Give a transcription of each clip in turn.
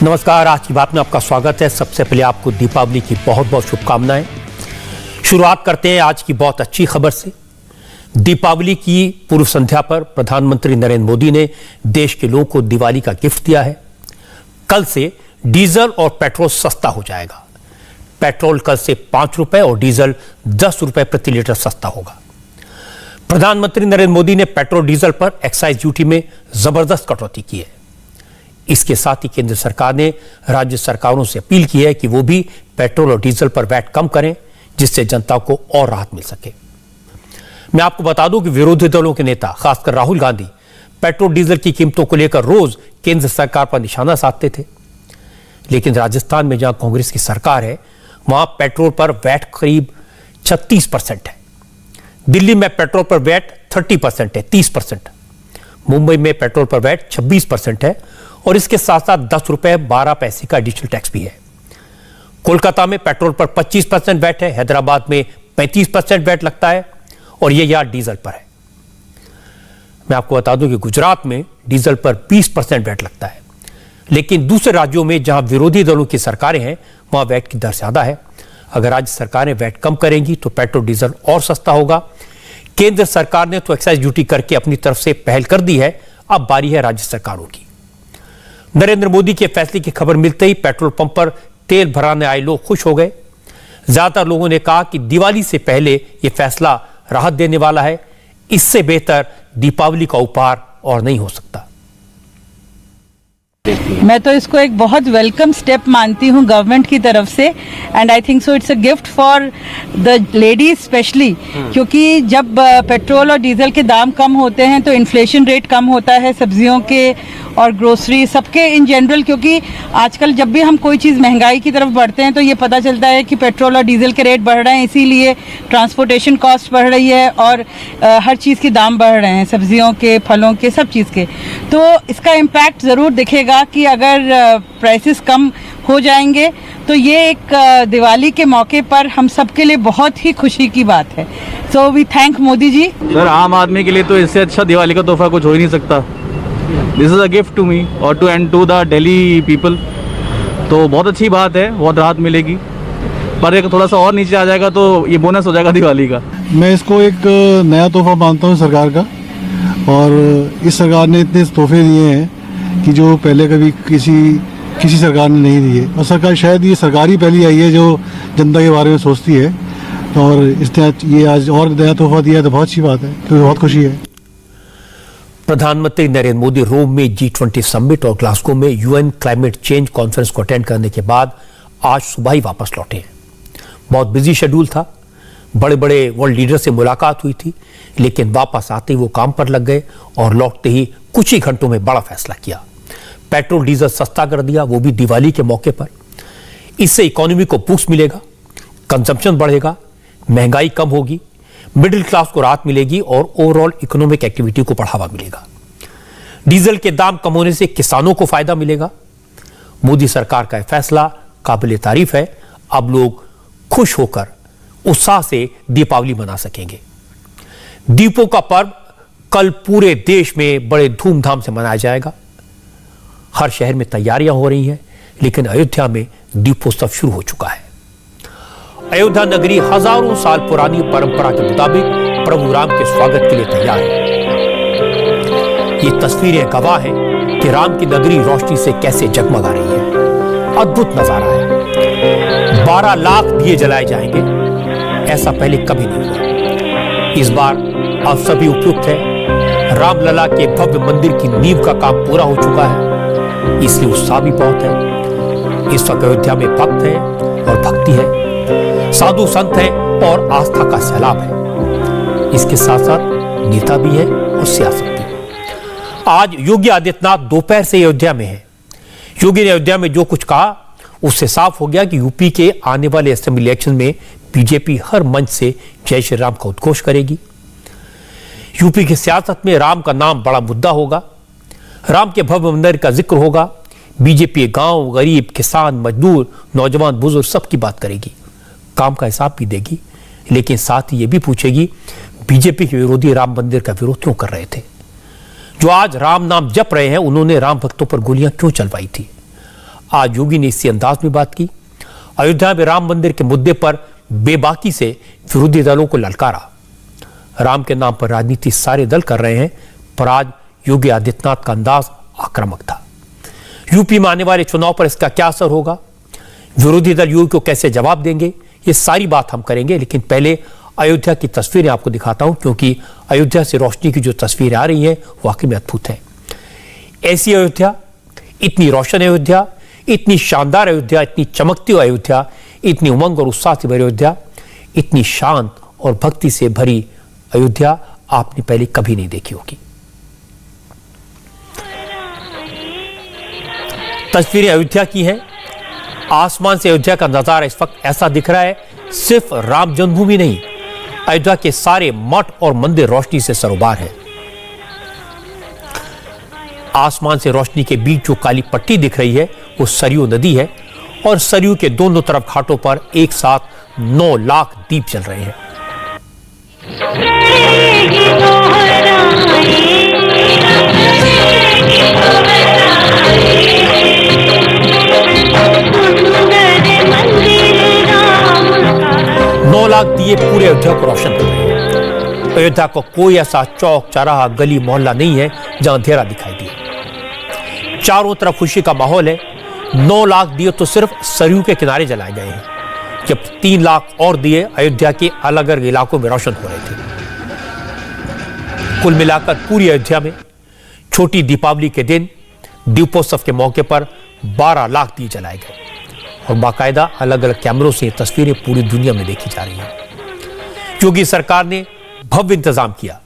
नमस्कार, आज की बात में आपका स्वागत है। सबसे पहले आपको दीपावली की बहुत बहुत शुभकामनाएं। शुरुआत करते हैं आज की बहुत अच्छी खबर से। दीपावली की पूर्व संध्या पर प्रधानमंत्री नरेंद्र मोदी ने देश के लोगों को दिवाली का गिफ्ट दिया है। कल से डीजल और पेट्रोल सस्ता हो जाएगा। पेट्रोल कल से 5 रुपए और डीजल 10 रुपए प्रति लीटर सस्ता होगा। प्रधानमंत्री नरेंद्र मोदी ने पेट्रोल डीजल पर एक्साइज ड्यूटी में जबरदस्त कटौती की है। इसके साथ ही केंद्र सरकार ने राज्य सरकारों से अपील की है कि वो भी पेट्रोल और डीजल पर वैट कम करें, जिससे जनता को और राहत मिल सके। मैं आपको बता दूं कि विरोधी दलों के नेता, खासकर राहुल गांधी, पेट्रोल डीजल की कीमतों को लेकर रोज केंद्र सरकार पर निशाना साधते थे। लेकिन राजस्थान में जहां कांग्रेस की सरकार है, वहां पेट्रोल पर वैट करीब 36% है। दिल्ली में पेट्रोल पर वैट 30% है, 30%। मुंबई में पेट्रोल पर वैट 26% है और इसके साथ साथ 10 रुपए 12 पैसे का एडिशनल टैक्स भी है। कोलकाता में पेट्रोल पर 25% वैट है, हैदराबाद में 35% वैट लगता है और यह यहां डीजल पर है। मैं आपको बता दूं कि गुजरात में डीजल पर 20% वैट लगता है। लेकिन दूसरे राज्यों में जहां विरोधी दलों की सरकारें हैं, वहां वैट की दर ज्यादा है। अगर राज्य सरकारें वैट कम करेंगी तो पेट्रोल डीजल और सस्ता होगा। केंद्र सरकार ने तो एक्साइज ड्यूटी करके अपनी तरफ से पहल कर दी है, अब बारी है राज्य सरकारों की। नरेंद्र मोदी के फैसले की खबर मिलते ही पेट्रोल पंप पर तेल भराने आए लोग खुश हो गए। ज्यादातर लोगों ने कहा कि दिवाली से पहले यह फैसला राहत देने वाला है। इससे बेहतर दीपावली का उपहार और नहीं हो सकता। मैं तो इसको एक बहुत वेलकम स्टेप मानती हूँ गवर्नमेंट की तरफ से, and I think so it's a gift for the ladies specially, क्योंकि जब पेट्रोल और डीजल के दाम कम होते हैं तो इन्फ्लेशन रेट कम होता है सब्जियों के और ग्रोसरी सबके इन जनरल। क्योंकि आजकल जब भी हम कोई चीज़ महंगाई की तरफ बढ़ते हैं तो ये पता चलता है कि पेट्रोल और डीजल के रेट बढ़ रहे हैं, इसीलिए ट्रांसपोर्टेशन कॉस्ट बढ़ रही है और हर चीज़ के दाम बढ़ रहे हैं, सब्जियों के, फलों के, सब चीज़ के। तो इसका इम्पैक्ट ज़रूर दिखेगा कि अगर प्राइसेस कम हो जाएंगे तो ये एक दिवाली के मौके पर हम सबके लिए बहुत ही खुशी की बात है। So we thank Modi ji. Sir, आम आदमी के लिए तो इससे अच्छा दिवाली का तोहफा कुछ हो ही नहीं सकता। This is a gift to me और टू द दिल्ली पीपल। तो बहुत अच्छी बात है, बहुत राहत मिलेगी। पर एक थोड़ा सा और नीचे आ जाएगा तो ये बोनस हो जाएगा दिवाली का। मैं इसको एक नया तोहफा मानता हूँ सरकार का, और इस सरकार ने इतने तोहफे दिए हैं कि जो पहले कभी किसी सरकार ने नहीं दिए। और सरकार, शायद ये सरकार ही पहली आई है जो जनता के बारे में सोचती है, और इसने ये आज और नया तोहफा दिया है तो बहुत अच्छी बात है, तो बहुत खुशी है। प्रधानमंत्री नरेंद्र मोदी रोम में G20 समिट और ग्लासगो में यूएन क्लाइमेट चेंज कॉन्फ्रेंस को अटेंड करने के बाद आज सुबह ही वापस लौटे हैं। बहुत बिजी शेड्यूल था, बड़े बड़े वर्ल्ड लीडर से मुलाकात हुई थी, लेकिन वापस आते ही वो काम पर लग गए और लौटते ही कुछ ही घंटों में बड़ा फैसला किया। पेट्रोल डीजल सस्ता कर दिया, वो भी दिवाली के मौके पर। इससे इकोनॉमी को बूस्ट मिलेगा, कंजम्पशन बढ़ेगा, महंगाई कम होगी, मिडिल क्लास को राहत मिलेगी और ओवरऑल इकोनॉमिक एक्टिविटी को बढ़ावा मिलेगा। डीजल के दाम कम होने से किसानों को फायदा मिलेगा। मोदी सरकार का यह फैसला काबिल तारीफ है। अब लोग खुश होकर उत्साह से दीपावली मना सकेंगे। दीपों का पर्व कल पूरे देश में बड़े धूमधाम से मनाया जाएगा। हर शहर में तैयारियां हो रही हैं, लेकिन अयोध्या में दीपोत्सव शुरू हो चुका है। अयोध्या नगरी हजारों साल पुरानी परंपरा के मुताबिक प्रभु राम के स्वागत के लिए तैयार है। ये तस्वीरें गवाह हैं कि राम की नगरी रोशनी से कैसे जगमगा रही है। अद्भुत नजारा है। 12 लाख दिए जलाए जाएंगे, ऐसा पहले कभी नहीं हुआ। इस बार अब सभी उपयुक्त है। रामलला के भव्य मंदिर की नींव का काम पूरा हो चुका है, इसलिए उत्साह भी बहुत है। इस वक्त अयोध्या में भक्त है और भक्ति है, साधु संत हैं और आस्था का सैलाब है। इसके साथ साथ नेता भी है और सियासत भी। आज योगी आदित्यनाथ दोपहर से अयोध्या में है। योगी ने अयोध्या में जो कुछ कहा उससे साफ हो गया कि यूपी के आने वाले असेंबली इलेक्शन में बीजेपी हर मंच से जय श्री राम का उद्घोष करेगी। यूपी की सियासत में राम का नाम बड़ा मुद्दा होगा। राम के भव्य मंदिर का जिक्र होगा। बीजेपी गांव, गरीब, किसान, मजदूर, नौजवान, बुजुर्ग सबकी बात करेगी, काम का हिसाब भी देगी, लेकिन साथ ही यह भी पूछेगी बीजेपी के विरोधी राम मंदिर का विरोध क्यों कर रहे थे। जो आज राम नाम जप रहे हैं, उन्होंने राम भक्तों पर गोलियां क्यों चलवाई थी। आज योगी ने इसी अंदाज में बात की। अयोध्या में राम मंदिर के मुद्दे पर बेबाकी से विरोधी दलों को ललकारा। राम के नाम पर राजनीति सारे दल कर रहे हैं, पर आज योगी आदित्यनाथ का अंदाज आक्रामक था। यूपी में आने वाले चुनाव पर इसका क्या असर होगा, विरोधी दल योगी को कैसे जवाब देंगे, ये सारी बात हम करेंगे। लेकिन पहले अयोध्या की तस्वीरें आपको दिखाता हूं, क्योंकि अयोध्या से रोशनी की जो तस्वीरें आ रही हैं वाकई में अद्भुत है। ऐसी अयोध्या, इतनी रोशन अयोध्या, इतनी शानदार अयोध्या, इतनी चमकती हुई अयोध्या, इतनी उमंग और उत्साह से भरी अयोध्या, इतनी शांत और भक्ति से भरी अयोध्या आपने पहले कभी नहीं देखी होगी। तस्वीरें अयोध्या की हैं। आसमान से अयोध्या का नजारा इस वक्त ऐसा दिख रहा है, सिर्फ राम जन्मभूमि नहीं, अयोध्या के सारे मठ और मंदिर रोशनी से सरोबार है। आसमान से रोशनी के बीच जो काली पट्टी दिख रही है वो सरयू नदी है, और सरयू के दोनों तरफ घाटों पर एक साथ 9 लाख दीप जल रहे हैं। लाख दिए पूरे अयोध्या को रोशन कर रहे हैं। अयोध्या को कोई ऐसा चौक चौराहा गली मोहल्ला नहीं है जहां अंधेरा दिखाई दे। चारों तरफ खुशी का माहौल है। 9 लाख दिए तो सिर्फ सरयू के किनारे जलाए गए हैं, जब 3 लाख और दिए अयोध्या के अलग अलग इलाकों में रोशन हो रहे थे। कुल मिलाकर पूरी अयोध्या में छोटी दीपावली के दिन दीपोत्सव के मौके पर 12 लाख दिए जलाए गए, और बाकायदा अलग अलग कैमरों से ये तस्वीरें पूरी दुनिया में देखी जा रही हैं। योगी सरकार ने भव्य इंतजाम किया।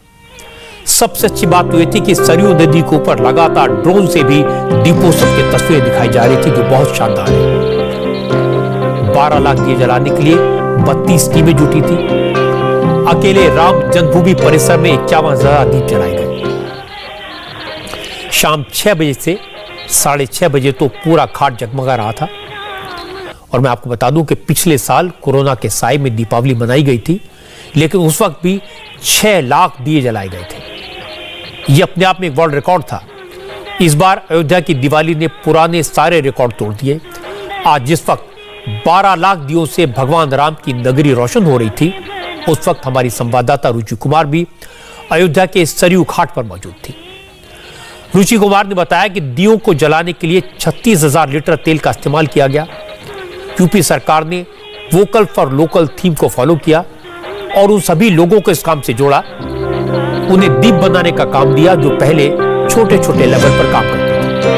सबसे अच्छी बात तो यह थी कि सरयू नदी के ऊपर लगातार ड्रोन से भी दीपोत्सव की तस्वीरें दिखाई जा रही थी, जो बहुत शानदार है। 12 लाख दिए जलाने के लिए 32 टीमें जुटी थी। अकेले राम जन्मभूमि परिसर में 51,000 दीप जलाए गए। शाम 6 बजे से 6:30 बजे तो पूरा घाट जगमगा रहा था। और मैं आपको बता दूं कि पिछले साल कोरोना के साए में दीपावली मनाई गई थी, लेकिन उस वक्त भी 6 लाख दिए जलाए गए थे। यह अपने आप में एक वर्ल्ड रिकॉर्ड था। इस बार अयोध्या की दिवाली ने पुराने सारे रिकॉर्ड तोड़ दिए। आज जिस वक्त 12 लाख दियों से भगवान राम की नगरी रोशन हो रही थी, उस वक्त हमारी संवाददाता रुचि कुमार भी अयोध्या के सरयू घाट पर मौजूद थी। रुचि कुमार ने बताया कि दियों को जलाने के लिए 36,000 लीटर तेल का इस्तेमाल किया गया। यूपी सरकार ने वोकल फॉर लोकल थीम को फॉलो किया और उन सभी लोगों को इस काम से जोड़ा, उन्हें दीप बनाने का काम दिया जो पहले छोटे छोटे लेवल पर काम करते थे।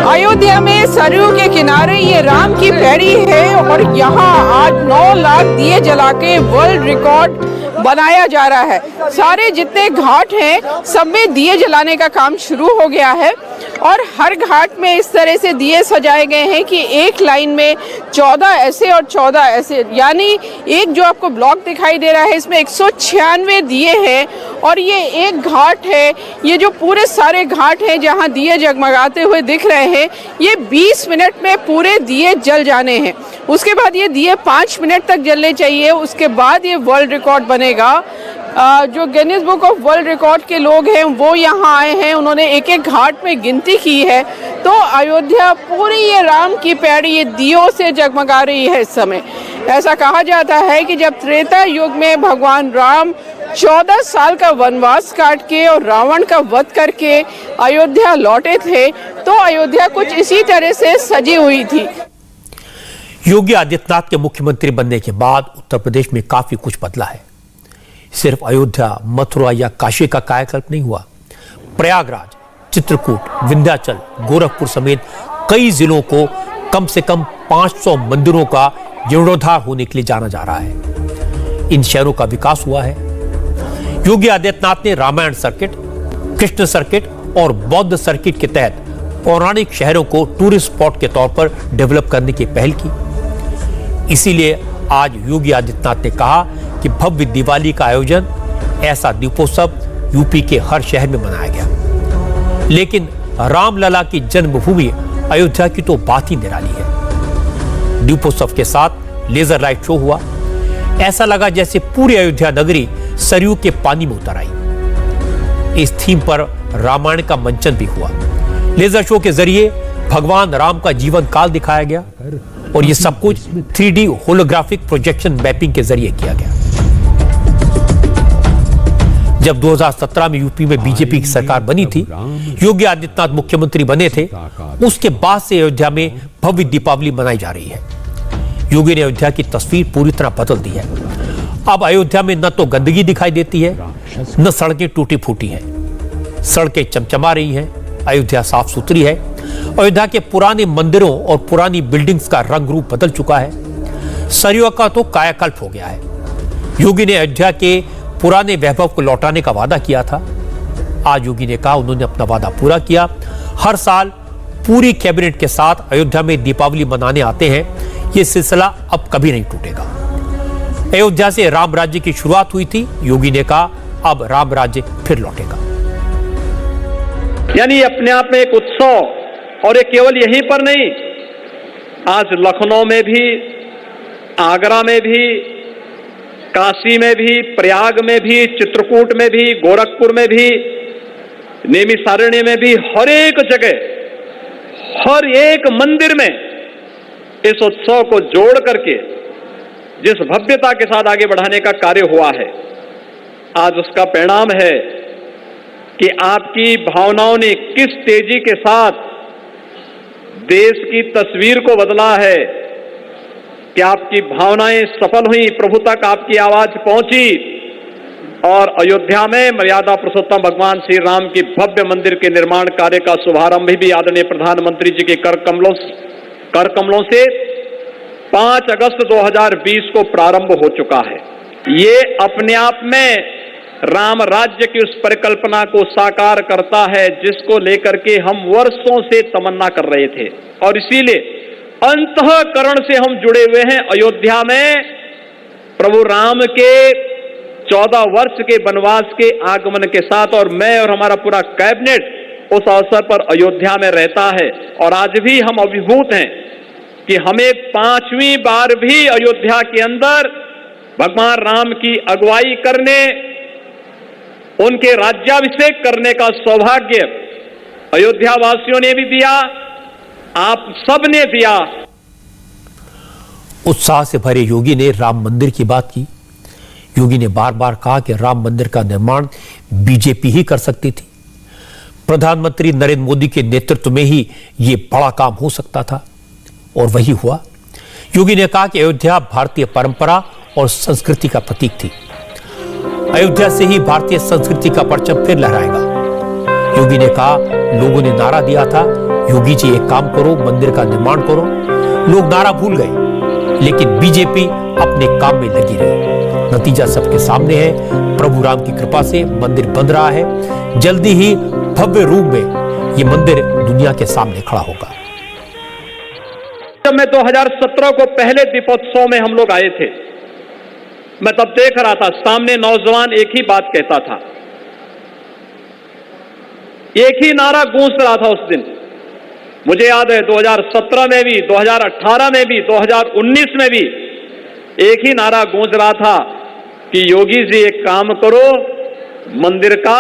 अयोध्या में सरयू के किनारे ये राम की पैड़ी है और यहाँ आज 9 लाख दिए जला के वर्ल्ड रिकॉर्ड बनाया जा रहा है। सारे जितने घाट हैं सब में दिए जलाने का काम शुरू हो गया है और हर घाट में इस तरह से दिए सजाए गए हैं कि एक लाइन में 14 ऐसे और 14 ऐसे, यानी एक जो आपको ब्लॉक दिखाई दे रहा है इसमें 196 दिए हैं और ये एक घाट है। ये जो पूरे सारे घाट हैं जहां दिए जगमगाते हुए दिख रहे हैं, ये 20 मिनट में पूरे दिए जल जाने हैं। उसके बाद ये दिए 5 मिनट तक जलने चाहिए, उसके बाद ये वर्ल्ड रिकॉर्ड बनेगा। जो Guinness book of world record के लोग हैं वो यहाँ आए हैं, उन्होंने एक एक घाट में गिनती की है। तो अयोध्या पूरी ये राम की पैड़ी ये दियों से जगमगा रही है इस समय। ऐसा कहा जाता है कि जब त्रेता युग में भगवान राम 14 साल का वनवास काट के और रावण का वध करके अयोध्या लौटे थे, तो अयोध्या कुछ इसी तरह से सजी हुई थी। योगी आदित्यनाथ के मुख्यमंत्री बनने के बाद उत्तर प्रदेश में काफी कुछ बदला है। सिर्फ अयोध्या, मथुरा या काशी का कायाकल्प नहीं हुआ। प्रयागराज, चित्रकूट, विंध्याचल, गोरखपुर समेत कई जिलों को कम से कम 500 मंदिरों का जीर्णोद्धार होने के लिए जाना जा रहा है। इन शहरों का विकास हुआ है। योगी आदित्यनाथ ने रामायण सर्किट, कृष्ण सर्किट और बौद्ध सर्किट के तहत पौराणिक शहरों को टूरिस्ट स्पॉट के तौर पर डेवलप करने की पहल की। इसीलिए आज योगी आदित्यनाथ ने कहा कि भव्य दिवाली का आयोजन, ऐसा दीपोत्सव यूपी के हर शहर में मनाया गया। लेकिन रामलला की जन्मभूमि अयोध्या की तो बात ही निराली है। दीपोत्सव के साथ लेजर लाइट शो हुआ। ऐसा लगा जैसे पूरी अयोध्या नगरी सरयू के पानी में उतर आई। इस थीम पर रामायण का मंचन भी हुआ। लेजर शो के जरिए भगवान राम का जीवन काल दिखाया गया और यह सब कुछ 3D होलोग्राफिक प्रोजेक्शन मैपिंग के जरिए किया गया। जब 2017 में यूपी में बीजेपी की सरकार बनी थी, योगी आदित्यनाथ मुख्यमंत्री बने थे, उसके बाद से अयोध्या में भव्य दीपावली मनाई जा रही है। योगी ने अयोध्या की तस्वीर पूरी तरह बदल दी है। अब अयोध्या में न तो गंदगी दिखाई देती है, न सड़कें टूटी फूटी हैं। सड़कें चमचमा रही हैं, अयोध्या साफ सुथरी है। अयोध्या के पुराने मंदिरों और पुरानी बिल्डिंग्स का रंग रूप बदल चुका है। सरयू का तो कायाकल्प हो गया है। योगी ने अयोध्या के पुराने वैभव को लौटाने का वादा किया था। आज योगी ने कहा उन्होंने अपना वादा पूरा किया। हर साल पूरी कैबिनेट के साथ अयोध्या में दीपावली मनाने आते हैं। यह सिलसिला अब कभी नहीं टूटेगा। अयोध्या से राम राज्य की शुरुआत हुई थी। योगी ने कहा अब राम राज्य फिर लौटेगा। यानी अपने आप में एक उत्सव, और ये केवल यहीं पर नहीं, आज लखनऊ में भी, आगरा में भी, काशी में भी, प्रयाग में भी, चित्रकूट में भी, गोरखपुर में भी, नैमिषारण्य में भी, हर एक जगह, हर एक मंदिर में इस उत्सव को जोड़ करके जिस भव्यता के साथ आगे बढ़ाने का कार्य हुआ है, आज उसका परिणाम है कि आपकी भावनाओं ने किस तेजी के साथ देश की तस्वीर को बदला है, कि आपकी भावनाएं सफल हुई, प्रभु तक आपकी आवाज पहुंची और अयोध्या में मर्यादा पुरुषोत्तम भगवान श्री राम की भव्य मंदिर के निर्माण कार्य का शुभारंभ भी आदरणीय प्रधानमंत्री जी के कर कमलों से 5 अगस्त 2020 को प्रारंभ हो चुका है। ये अपने आप में राम राज्य की उस परिकल्पना को साकार करता है जिसको लेकर के हम वर्षों से तमन्ना कर रहे थे, और इसीलिए अंतःकरण से हम जुड़े हुए हैं अयोध्या में प्रभु राम के 14 वर्ष के वनवास के आगमन के साथ। और मैं और हमारा पूरा कैबिनेट उस अवसर पर अयोध्या में रहता है, और आज भी हम अभिभूत हैं कि हमें 5वीं बार भी अयोध्या के अंदर भगवान राम की अगुवाई करने, उनके राज्याभिषेक करने का सौभाग्य अयोध्या वासियों ने भी दिया, आप सब ने दिया। उत्साह से भरे योगी ने राम मंदिर की बात की। योगी ने बार बार कहा कि राम मंदिर का निर्माण बीजेपी ही कर सकती थी। प्रधानमंत्री नरेंद्र मोदी के नेतृत्व में ही यह बड़ा काम हो सकता था, और वही हुआ। योगी ने कहा कि अयोध्या भारतीय परंपरा और संस्कृति का प्रतीक थी। अयोध्या से ही भारतीय संस्कृति का परचम फिर लहराएगा। योगी ने कहा लोगों ने नारा दिया था, योगी जी एक काम करो, मंदिर का निर्माण करो। लोग नारा भूल गए, लेकिन बीजेपी अपने काम में लगी रही। नतीजा सबके सामने है। प्रभु राम की कृपा से मंदिर बन रहा है। जल्दी ही भव्य रूप में यह मंदिर दुनिया के सामने खड़ा होगा। जब मैं 2017 को पहले दीपोत्सव में हम लोग आए थे, मैं तब देख रहा था सामने नौजवान एक ही बात कहता था, एक ही नारा गूंज रहा था उस दिन। मुझे याद है 2017 में भी, 2018 में भी, 2019 में भी एक ही नारा गूंज रहा था कि योगी जी एक काम करो, मंदिर का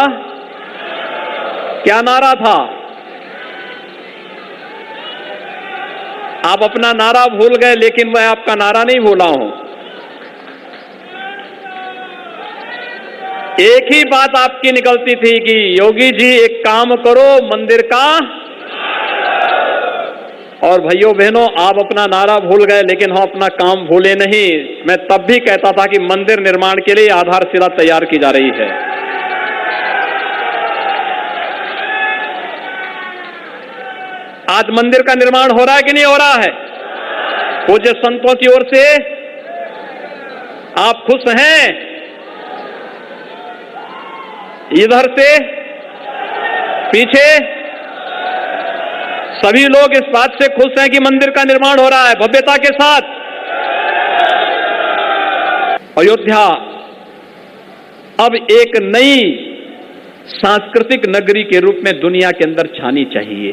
क्या नारा था? आप अपना नारा भूल गए, लेकिन मैं आपका नारा नहीं भूला हूं। एक ही बात आपकी निकलती थी कि योगी जी एक काम करो, मंदिर का। और भाइयों बहनों, आप अपना नारा भूल गए, लेकिन हम अपना काम भूले नहीं। मैं तब भी कहता था कि मंदिर निर्माण के लिए आधारशिला तैयार की जा रही है। आज मंदिर का निर्माण हो रहा है कि नहीं हो रहा है? पूज्य संतों की ओर से आप खुश हैं? इधर से पीछे सभी लोग इस बात से खुश हैं कि मंदिर का निर्माण हो रहा है भव्यता के साथ। अयोध्या अब एक नई सांस्कृतिक नगरी के रूप में दुनिया के अंदर छानी चाहिए।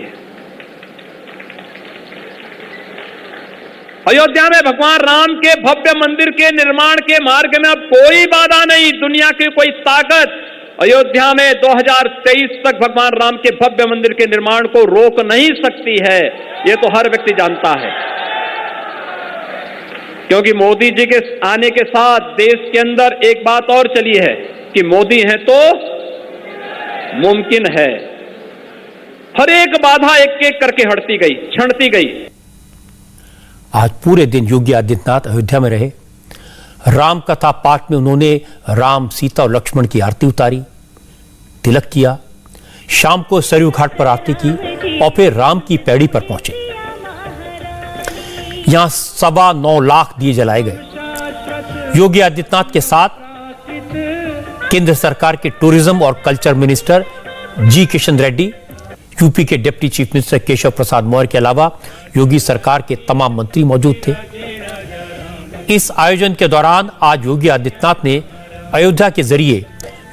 अयोध्या में भगवान राम के भव्य मंदिर के निर्माण के मार्ग में अब कोई बाधा नहीं। दुनिया की कोई ताकत अयोध्या में 2023 तक भगवान राम के भव्य मंदिर के निर्माण को रोक नहीं सकती है, यह तो हर व्यक्ति जानता है। क्योंकि मोदी जी के आने के साथ देश के अंदर एक बात और चली है कि मोदी हैं तो मुमकिन है। हर एक बाधा एक एक करके हटती गई, छंटती गई। आज पूरे दिन योगी आदित्यनाथ अयोध्या में रहे। राम कथा पाठ में उन्होंने राम, सीता और लक्ष्मण की आरती उतारी, तिलक किया। शाम को सरयू घाट पर आरती की और फिर राम की पैड़ी पर पहुंचे। यहां 9.25 लाख दिए जलाए गए। योगी आदित्यनाथ के साथ केंद्र सरकार के टूरिज्म और कल्चर मिनिस्टर जी किशन रेड्डी, यूपी के deputy chief minister Keshav Prasad Maurya के अलावा योगी सरकार के तमाम मंत्री मौजूद थे। इस आयोजन के दौरान आज योगी आदित्यनाथ ने अयोध्या के जरिए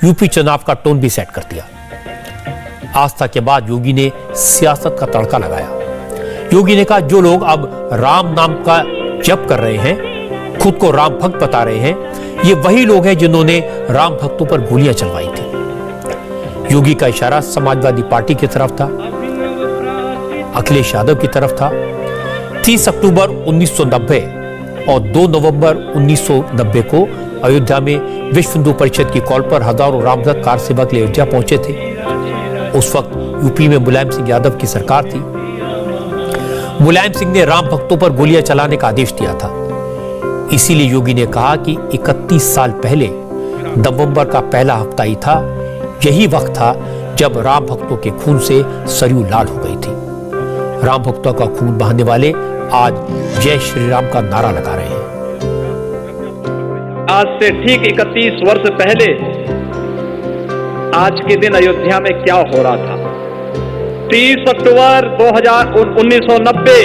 यूपी चुनाव का टोन भी सेट कर दिया। आस्था के बाद योगी ने सियासत का तड़का लगाया। योगी ने कहा, जो लोग अब राम नाम का जप कर रहे हैं, खुद को राम भक्त बता रहे हैं, ये वही लोग हैं जिन्होंने राम भक्तों पर गोलियां चलवाई थी। योगी का इशारा समाजवादी पार्टी की तरफ था, अखिलेश यादव की तरफ था। 30 अक्टूबर 1990 और 2 नवंबर 1990 को अयोध्या में विश्व हिंदू परिषद की कॉल पर हजारों रामभक्त कार सेवा के लिए अयोध्या पहुंचे थे। उस वक्त यूपी में मुलायम सिंह यादव की सरकार थी। मुलायम सिंह ने राम भक्तों पर गोलियां चलाने का आदेश दिया था। इसीलिए योगी ने कहा कि 31 साल पहले नवंबर का पहला हफ्ता ही था, यही वक्त था जब राम भक्तों के खून से सरयू लाल हो गई थी। राम भक्तों का खून बहाने वाले आज जय श्री राम का नारा लगा रहे हैं। आज से ठीक 31 वर्ष पहले आज के दिन अयोध्या में क्या हो रहा था। 30 अक्टूबर 1990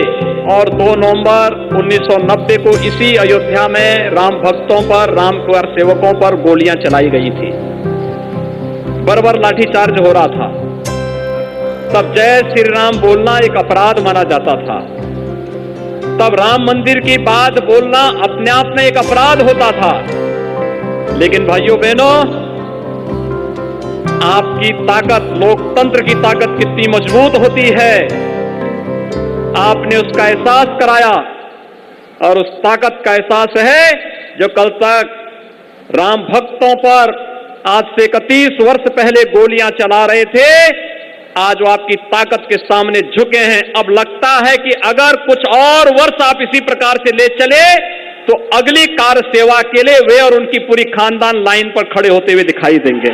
और 2 नवंबर 1990 को इसी अयोध्या में राम भक्तों पर, राम कार सेवकों पर गोलियां चलाई गई थी। बर्बर लाठीचार्ज हो रहा था। तब जय श्री राम बोलना एक अपराध माना जाता था। तब राम मंदिर की बात बोलना अपने आप में एक अपराध होता था। लेकिन भाइयों बहनों, आपकी ताकत, लोकतंत्र की ताकत कितनी मजबूत होती है, आपने उसका एहसास कराया। और उस ताकत का एहसास है जो कल तक राम भक्तों पर आज से 31 वर्ष पहले गोलियां चला रहे थे, आज वो आपकी ताकत के सामने झुके हैं। अब लगता है कि अगर कुछ और वर्ष आप इसी प्रकार से ले चले तो अगली कार सेवा के लिए वे और उनकी पूरी खानदान लाइन पर खड़े होते हुए दिखाई देंगे।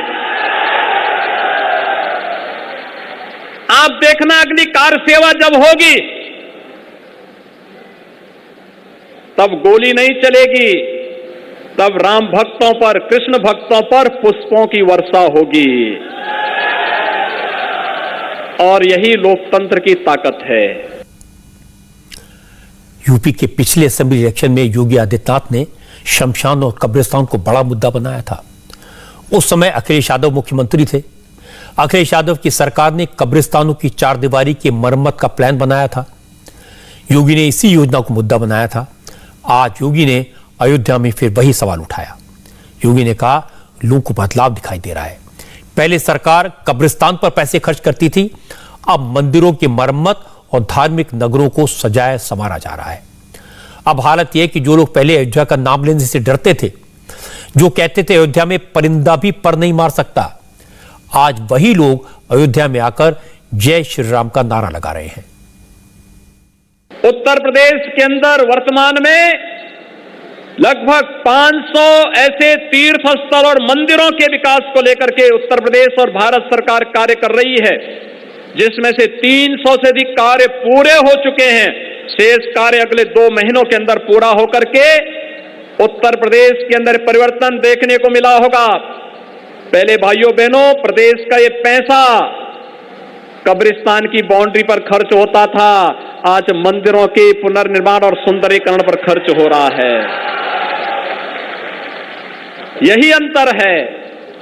आप देखना, अगली कार सेवा जब होगी तब गोली नहीं चलेगी, तब राम भक्तों पर, कृष्ण भक्तों पर पुष्पों की वर्षा होगी। और यही लोकतंत्र की ताकत है। यूपी के पिछले असेंबली इलेक्शन में योगी आदित्यनाथ ने शमशान और कब्रिस्तान को बड़ा मुद्दा बनाया था। उस समय अखिलेश यादव मुख्यमंत्री थे। अखिलेश यादव की सरकार ने कब्रिस्तानों की चारदीवारी की मरम्मत का प्लान बनाया था। योगी ने इसी योजना को मुद्दा बनाया था। आज योगी ने अयोध्या में फिर वही सवाल उठाया। योगी ने कहा, लोगों को बदलाव दिखाई दे रहा है। पहले सरकार कब्रिस्तान पर पैसे खर्च करती थी, अब मंदिरों की मरम्मत और धार्मिक नगरों को सजाया संवारा जा रहा है। अब हालत यह है कि जो लोग पहले अयोध्या का नाम लेने से डरते थे, जो कहते थे अयोध्या में परिंदा भी पर नहीं मार सकता, आज वही लोग अयोध्या में आकर जय श्री राम का नारा लगा रहे हैं। उत्तर प्रदेश के अंदर वर्तमान में लगभग 500 ऐसे तीर्थ स्थल और मंदिरों के विकास को लेकर के उत्तर प्रदेश और भारत सरकार कार्य कर रही है, जिसमें से 300 से अधिक कार्य पूरे हो चुके हैं। शेष कार्य अगले 2 महीनों के अंदर पूरा होकर के उत्तर प्रदेश के अंदर परिवर्तन देखने को मिला होगा। पहले भाइयों बहनों, प्रदेश का ये पैसा कब्रिस्तान की बाउंड्री पर खर्च होता था, आज मंदिरों के पुनर्निर्माण और सुंदरीकरण पर खर्च हो रहा है। यही अंतर है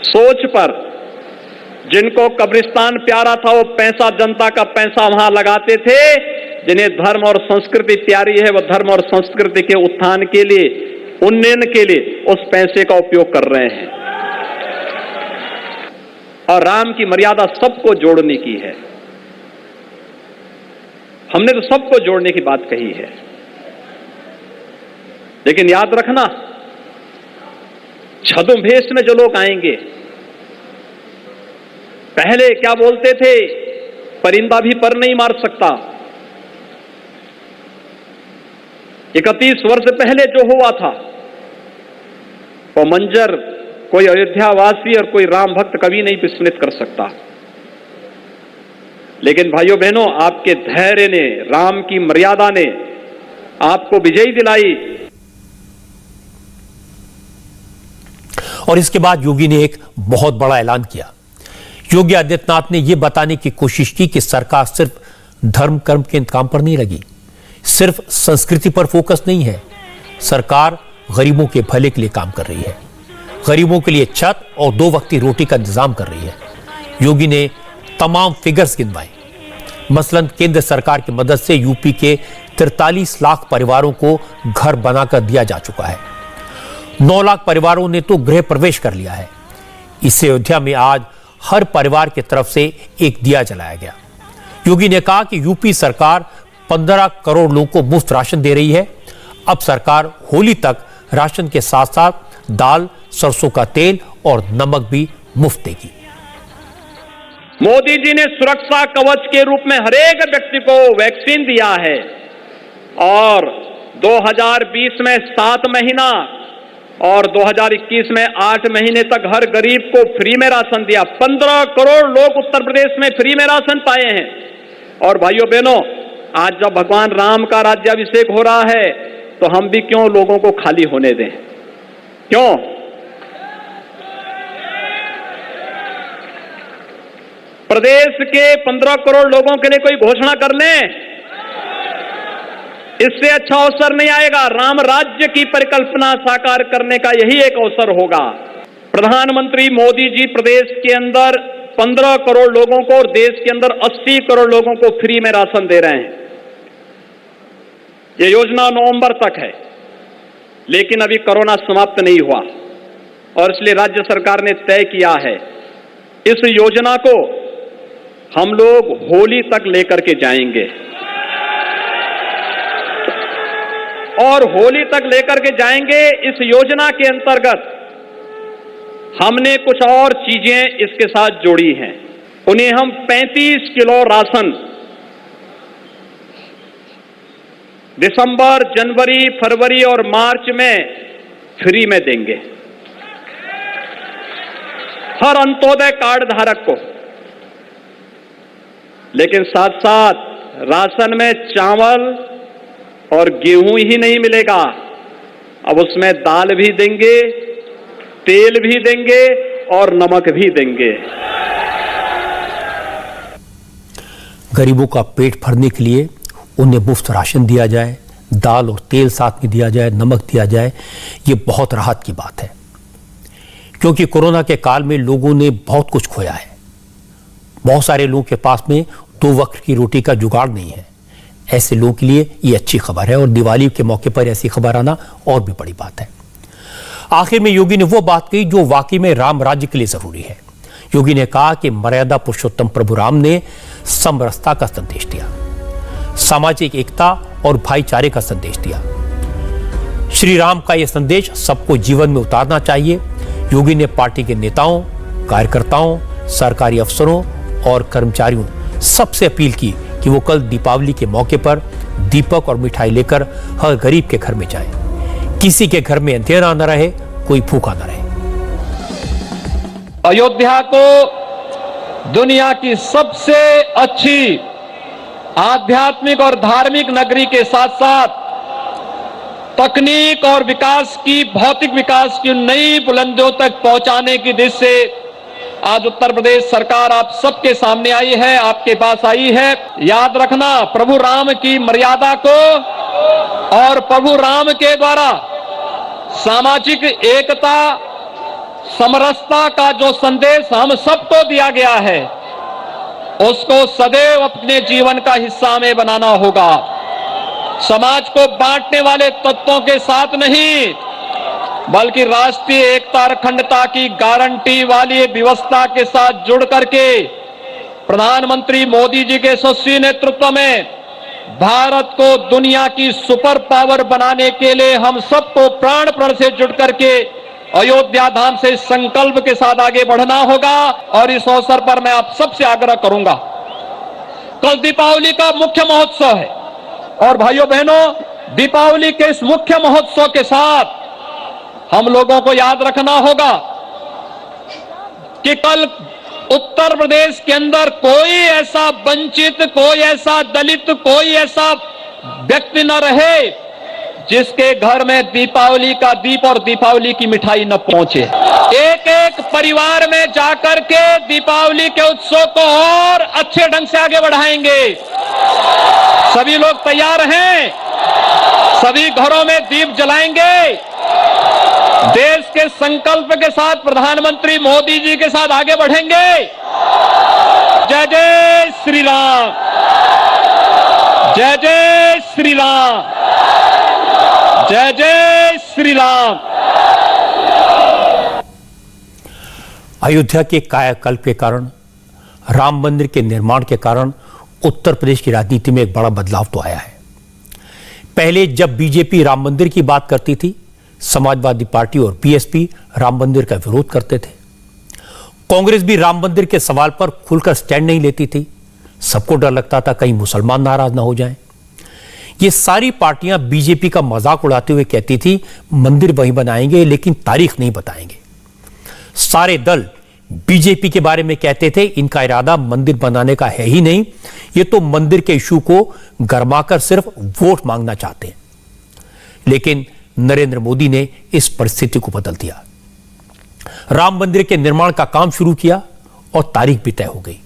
सोच पर। जिनको कब्रिस्तान प्यारा था वो पैसा, जनता का पैसा वहां लगाते थे। जिन्हें धर्म और संस्कृति प्यारी है वो धर्म और संस्कृति के उत्थान के लिए, उन्नयन के लिए उस पैसे का उपयोग कर रहे हैं। और राम की मर्यादा सबको जोड़ने की है। हमने तो सबको जोड़ने की बात कही है, लेकिन याद रखना, छद्मवेश में जो लोग आएंगे, पहले क्या बोलते थे, परिंदा भी पर नहीं मार सकता। 31 वर्ष पहले जो हुआ था वो मंजर कोई अयोध्यावासी और कोई राम भक्त कभी नहीं विस्मृत कर सकता। लेकिन भाइयों बहनों, आपके धैर्य ने, राम की मर्यादा ने आपको विजयी दिलाई। और इसके बाद योगी ने एक बहुत बड़ा ऐलान किया। योगी आदित्यनाथ ने यह बताने की कोशिश की कि सरकार सिर्फ धर्म कर्म के इंतकाम पर नहीं लगी, सिर्फ संस्कृति पर फोकस नहीं है, सरकार गरीबों के भले के लिए काम कर रही है, गरीबों के लिए छत और 2 वक्त की रोटी का इंतजाम कर रही है। योगी ने तमाम फिगर्स गिनवाए। मसलन केंद्र सरकार की मदद से यूपी के 43 लाख परिवारों को घर बनाकर दिया जा चुका है। 9 लाख परिवारों ने तो गृह प्रवेश कर लिया है। इससे अयोध्या में आज हर परिवार की तरफ से एक दिया जलाया गया। योगी ने कहा कि यूपी सरकार 15 करोड़ लोगों को मुफ्त राशन दे रही है। अब सरकार होली तक राशन के साथ साथ दाल, सरसों का तेल और नमक भी मुफ्त देगी। मोदी जी ने सुरक्षा कवच के रूप में हर एक व्यक्ति को वैक्सीन दिया है और 2020 में 7 महीना और 2021 में 8 महीने तक हर गरीब को फ्री में राशन दिया। 15 करोड़ लोग उत्तर प्रदेश में फ्री में राशन पाए हैं। और भाइयों बहनों, आज जब भगवान राम का राज्याभिषेक हो रहा है तो हम भी क्यों लोगों को खाली होने दें? क्यों? प्रदेश के 15 करोड़ लोगों के लिए कोई घोषणा कर लें, इससे अच्छा अवसर नहीं आएगा। राम राज्य की परिकल्पना साकार करने का यही एक अवसर होगा। प्रधानमंत्री मोदी जी प्रदेश के अंदर 15 करोड़ लोगों को और देश के अंदर 80 करोड़ लोगों को फ्री में राशन दे रहे हैं। यह योजना नवंबर तक है, लेकिन अभी कोरोना समाप्त नहीं हुआ और इसलिए राज्य सरकार ने तय किया है इस योजना को हम लोग होली तक लेकर के जाएंगे। और होली तक लेकर के जाएंगे। इस योजना के अंतर्गत हमने कुछ और चीजें इसके साथ जोड़ी हैं। उन्हें हम 35 किलो राशन दिसंबर, जनवरी, फरवरी और मार्च में फ्री में देंगे हर अंत्योदय कार्ड धारक को। लेकिन साथ साथ राशन में चावल और गेहूं ही नहीं मिलेगा, अब उसमें दाल भी देंगे, तेल भी देंगे और नमक भी देंगे। गरीबों का पेट भरने के लिए उन्हें मुफ्त राशन दिया जाए, दाल और तेल साथ में दिया जाए, नमक दिया जाए, ये बहुत राहत की बात है। क्योंकि कोरोना के काल में लोगों ने बहुत कुछ खोया है। बहुत सारे लोगों के पास में 2 वक्त की रोटी का जुगाड़ नहीं है। ऐसे लोगों के लिए ये अच्छी खबर है और दिवाली के मौके पर ऐसी खबर आना और भी बड़ी बात है। आखिर में योगी ने वो बात कही जो वाकई में राम राज्य के लिए जरूरी है। योगी ने कहा कि मर्यादा पुरुषोत्तम प्रभु राम ने समरसता का संदेश दिया, सामाजिक एकता और भाईचारे का संदेश दिया। श्री राम का यह संदेश सबको जीवन में उतारना चाहिए। योगी ने पार्टी के नेताओं, कार्यकर्ताओं, सरकारी अफसरों और कर्मचारियों सबसे अपील की कि वो कल दीपावली के मौके पर दीपक और मिठाई लेकर हर गरीब के घर में जाए। किसी के घर में अंधेरा न रहे, कोई भूखा न रहे। अयोध्या को दुनिया की सबसे अच्छी आध्यात्मिक और धार्मिक नगरी के साथ साथ तकनीक और विकास की, भौतिक विकास की नई बुलंदियों तक पहुंचाने की दिशा से आज उत्तर प्रदेश सरकार आप सबके सामने आई है, आपके पास आई है। याद रखना, प्रभु राम की मर्यादा को और प्रभु राम के द्वारा सामाजिक एकता, समरसता का जो संदेश हम सबको दिया गया है, उसको सदैव अपने जीवन का हिस्सा में बनाना होगा। समाज को बांटने वाले तत्वों के साथ नहीं, बल्कि राष्ट्रीय एकता और अखंडता की गारंटी वाली व्यवस्था के साथ जुड़ करके प्रधानमंत्री मोदी जी के यशस्वी नेतृत्व में भारत को दुनिया की सुपर पावर बनाने के लिए हम सबको प्राण प्रण से जुड़ करके अयोध्या धाम से संकल्प के साथ आगे बढ़ना होगा। और इस अवसर पर मैं आप सबसे आग्रह करूंगा, कल दीपावली का मुख्य महोत्सव है और भाइयों बहनों, दीपावली के इस मुख्य महोत्सव के साथ हम लोगों को याद रखना होगा कि कल उत्तर प्रदेश के अंदर कोई ऐसा वंचित, कोई ऐसा दलित, कोई ऐसा व्यक्ति न रहे जिसके घर में दीपावली का दीप और दीपावली की मिठाई न पहुंचे। एक एक परिवार में जाकर के दीपावली के उत्सव को और अच्छे ढंग से आगे बढ़ाएंगे। सभी लोग तैयार हैं? सभी घरों में दीप जलाएंगे। देश के संकल्प के साथ प्रधानमंत्री मोदी जी के साथ आगे बढ़ेंगे। जय जय श्री राम, जय जय श्री राम, जय जय श्री राम। अयोध्या के कायाकल्प के कारण, राम मंदिर के निर्माण के कारण उत्तर प्रदेश की राजनीति में एक बड़ा बदलाव तो आया है। पहले जब बीजेपी राम मंदिर की बात करती थी, समाजवादी पार्टी और बीएसपी राम मंदिर का विरोध करते थे। कांग्रेस भी राम मंदिर के सवाल पर खुलकर स्टैंड नहीं लेती थी। सबको डर लगता था कहीं मुसलमान नाराज ना हो जाएं। ये सारी पार्टियां बीजेपी का मजाक उड़ाते हुए कहती थी मंदिर वहीं बनाएंगे लेकिन तारीख नहीं बताएंगे। सारे दल बीजेपी के बारे में कहते थे इनका इरादा मंदिर बनाने का है ही नहीं, ये तो मंदिर के इशू को गरमाकर सिर्फ वोट मांगना चाहते हैं। लेकिन नरेंद्र मोदी ने इस परिस्थिति को बदल दिया। राम मंदिर के निर्माण का काम शुरू किया और तारीख भी तय हो गई।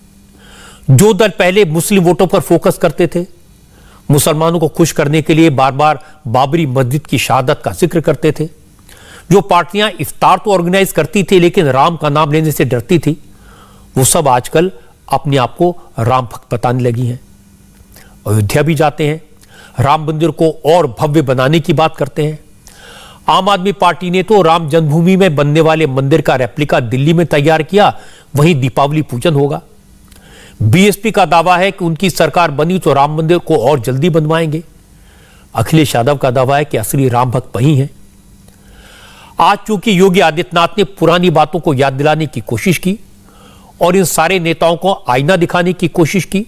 जो दल पहले मुस्लिम वोटों पर फोकस करते थे, मुसलमानों को खुश करने के लिए बार बार बाबरी मस्जिद की शहादत का जिक्र करते थे, जो पार्टियां इफ्तार तो ऑर्गेनाइज करती थी लेकिन राम का नाम लेने से डरती थी, वो सब आजकल अपने आप को राम भक्त बताने लगी हैं। अयोध्या भी जाते हैं, राम मंदिर को और भव्य बनाने की बात करते हैं। आम आदमी पार्टी ने तो राम जन्मभूमि में बनने वाले मंदिर का रेप्लिका दिल्ली में तैयार किया, वहीं दीपावली पूजन होगा। बीएसपी का दावा है कि उनकी सरकार बनी तो राम मंदिर को और जल्दी बनवाएंगे। अखिलेश यादव का दावा है कि असली राम भक्त वही हैं। आज चूंकि योगी आदित्यनाथ ने पुरानी बातों को याद दिलाने की कोशिश की और इन सारे नेताओं को आईना दिखाने की कोशिश की,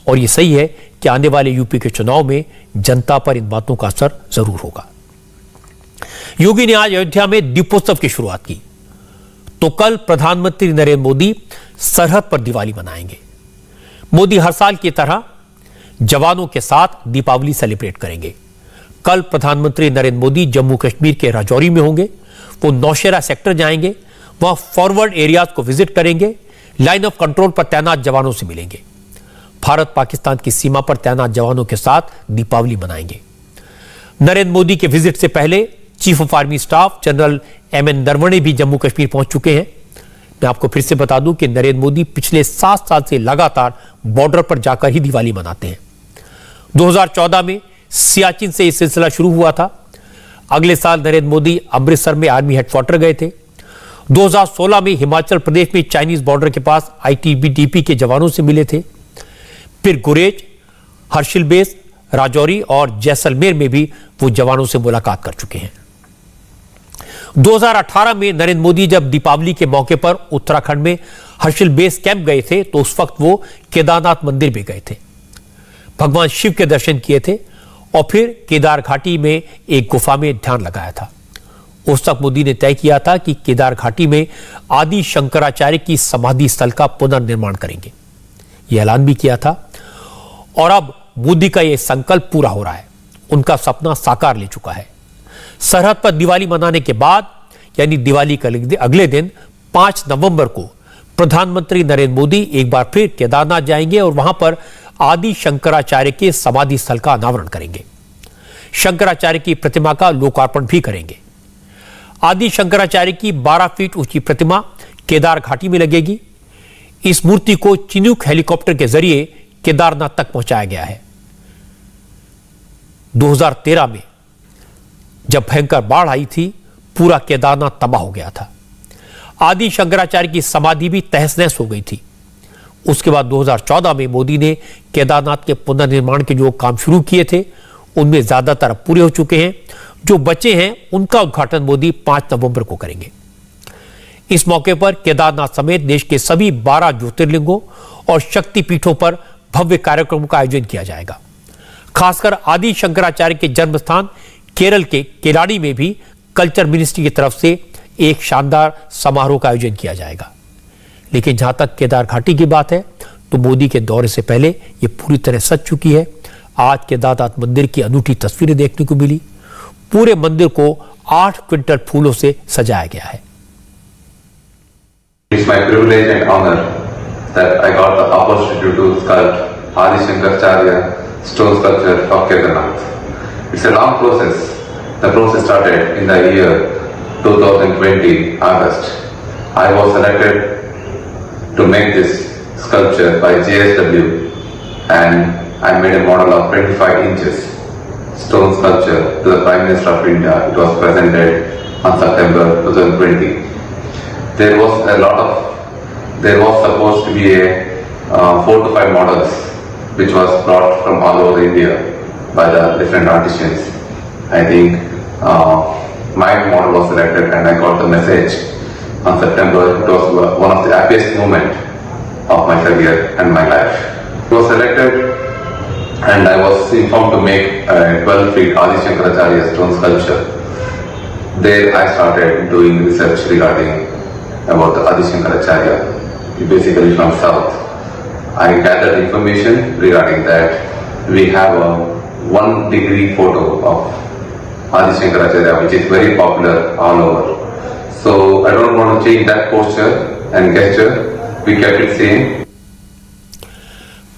और यह सही है कि आने वाले यूपी के चुनाव में जनता पर इन बातों का असर जरूर होगा। योगी ने आज अयोध्या में दीपोत्सव की शुरुआत की, तो कल प्रधानमंत्री नरेंद्र मोदी सरहद पर दिवाली मनाएंगे। मोदी हर साल की तरह जवानों के साथ दीपावली सेलिब्रेट करेंगे। कल प्रधानमंत्री नरेंद्र मोदी जम्मू कश्मीर के राजौरी में होंगे। वो नौशेरा सेक्टर जाएंगे, वहां फॉरवर्ड एरियाज को विजिट करेंगे, लाइन ऑफ कंट्रोल पर तैनात जवानों से मिलेंगे, भारत पाकिस्तान की सीमा पर तैनात जवानों के साथ दीपावली मनाएंगे। नरेंद्र मोदी के विजिट से पहले chief of army staff general MN Naravane भी जम्मू कश्मीर पहुंच चुके हैं। मैं आपको फिर से बता दूं कि नरेंद्र मोदी पिछले 7 साल से लगातार बॉर्डर पर जाकर ही दिवाली मनाते हैं। 2014 में सियाचिन से यह सिलसिला शुरू हुआ था। अगले साल नरेंद्र मोदी अमृतसर में आर्मी हेडक्वार्टर गए थे। 2016 में हिमाचल प्रदेश में चाइनीज बॉर्डर के पास आईटीबीपी के जवानों से मिले थे। फिर गुरेज, हर्षिल बेस, राजौरी और जैसलमेर में भी वो जवानों से मुलाकात कर चुके हैं। 2018 में नरेंद्र मोदी जब दीपावली के मौके पर उत्तराखंड में हर्षिल बेस कैंप गए थे तो उस वक्त वो केदारनाथ मंदिर भी गए थे, भगवान शिव के दर्शन किए थे और फिर केदार घाटी में एक गुफा में ध्यान लगाया था। उस तक मोदी ने तय किया था कि केदार घाटी में आदि शंकराचार्य की समाधि स्थल का पुनर्निर्माण करेंगे। यह ऐलान भी किया था और अब मोदी का यह संकल्प पूरा हो रहा है। उनका सपना साकार ले चुका है। सरहद पर दिवाली मनाने के बाद यानी दिवाली का अगले दिन 5 नवंबर को प्रधानमंत्री नरेंद्र मोदी एक बार फिर केदारनाथ जाएंगे और वहां पर आदि शंकराचार्य के समाधि स्थल का अनावरण करेंगे। शंकराचार्य की प्रतिमा का लोकार्पण भी करेंगे। आदि शंकराचार्य की 12 फीट ऊंची प्रतिमा केदार घाटी में लगेगी। इस मूर्ति को चिनूक हेलीकॉप्टर के जरिए केदारनाथ तक पहुंचाया गया है। 2013 में जब भयंकर बाढ़ आई थी, पूरा केदारनाथ तबाह हो गया था। आदि शंकराचार्य की समाधि भी तहस नहस हो गई थी। उसके बाद 2014 में मोदी ने केदारनाथ के पुनर्निर्माण के जो काम शुरू किए थे, उनमें ज्यादातर अब पूरे हो चुके हैं। जो बचे हैं उनका उद्घाटन मोदी 5 नवंबर को करेंगे। इस मौके पर केदारनाथ समेत देश के सभी 12 ज्योतिर्लिंगों और शक्तिपीठों पर भव्य कार्यक्रमों का आयोजन किया जाएगा। खासकर आदि शंकराचार्य के जन्म स्थान केरल के केलाड़ी में भी कल्चर मिनिस्ट्री की तरफ से एक शानदार समारोह का आयोजन किया जाएगा। लेकिन जहां तक केदार घाटी की बात है, तो मोदी के दौरे से पहले यह पूरी तरह सज चुकी है। आज केदारनाथ मंदिर की अनूठी तस्वीरें देखने को मिली। पूरे मंदिर को 8 क्विंटल फूलों से सजाया गया है। It's my privilege and honor that I got the opportunity to sculpt Adi Shankaracharya stone sculpture of Kedarnath. It's a long process. The process started in the year 2020 August. I was selected to make this sculpture by JSW, and I made a model of 25 inches stone sculpture to the Prime Minister of India. It was presented on September 2020. There was supposed to be a 4 to 5 models which was brought from all over India by the different artisans. I think my model was selected and I got the message on September. It was one of the happiest moments of my career and my life. It was selected and I was informed to make a 12 feet Adi Shankaracharya stone sculpture. There I started doing research regarding about the Adi Shankaracharya, basically from south. I gathered information regarding that. We have a 1 degree photo of Adi Shankaracharya, which is very popular all over. So I don't want to change that posture and gesture. We kept it same.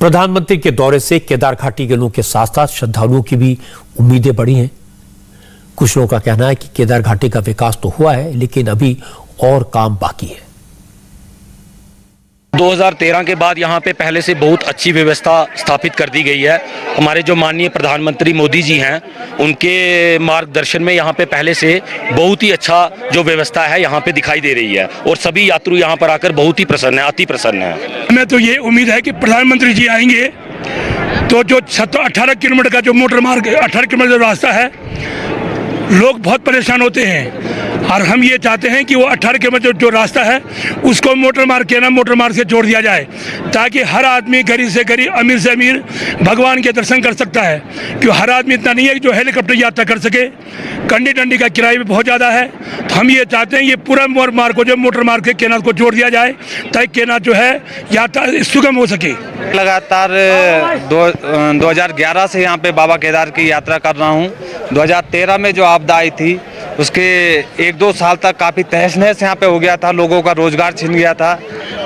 प्रधानमंत्री के दौरे से केदार घाटी के लोगों के साथ साथ श्रद्धालुओं की भी उम्मीदें बढ़ी हैं। कुछ लोगों का कहना है कि केदार घाटी का विकास तो हुआ है, लेकिन अभी और काम बाकी है। 2013 के बाद यहाँ पे पहले से बहुत अच्छी व्यवस्था स्थापित कर दी गई है। हमारे जो माननीय प्रधानमंत्री मोदी जी हैं, उनके मार्गदर्शन में यहाँ पे पहले से बहुत ही अच्छा जो व्यवस्था है यहाँ पे दिखाई दे रही है और सभी यात्री यहाँ पर आकर बहुत ही प्रसन्न है, अति प्रसन्न है। हमें तो ये उम्मीद है कि प्रधानमंत्री जी आएंगे तो जो 18 किलोमीटर का जो मोटर मार्ग 18 किलोमीटर जो रास्ता है, लोग बहुत परेशान होते हैं और हम ये चाहते हैं कि वो 18 किलोमीटर जो रास्ता है उसको मोटर मार्ग से जोड़ दिया जाए, ताकि हर आदमी गरीब से गरीब, अमीर से अमीर भगवान के दर्शन कर सकता है। क्योंकि हर आदमी इतना नहीं है कि जो हेलीकॉप्टर यात्रा कर सके। कंडी डंडी का किराया भी बहुत ज़्यादा है। तो हम ये चाहते हैं ये पूरा मार्ग को जो मोटर मार्ग के केनाल को जोड़ दिया जाए, ताकि केनाल जो है यात्रा सुगम हो सके। लगातार 2011 से यहाँ पे बाबा केदार की यात्रा कर रहा हूँ। 2013 में जो आपदा आई थी उसके 1-2 साल तक काफ़ी तहस नहस यहाँ पे हो गया था, लोगों का रोज़गार छिन गया था।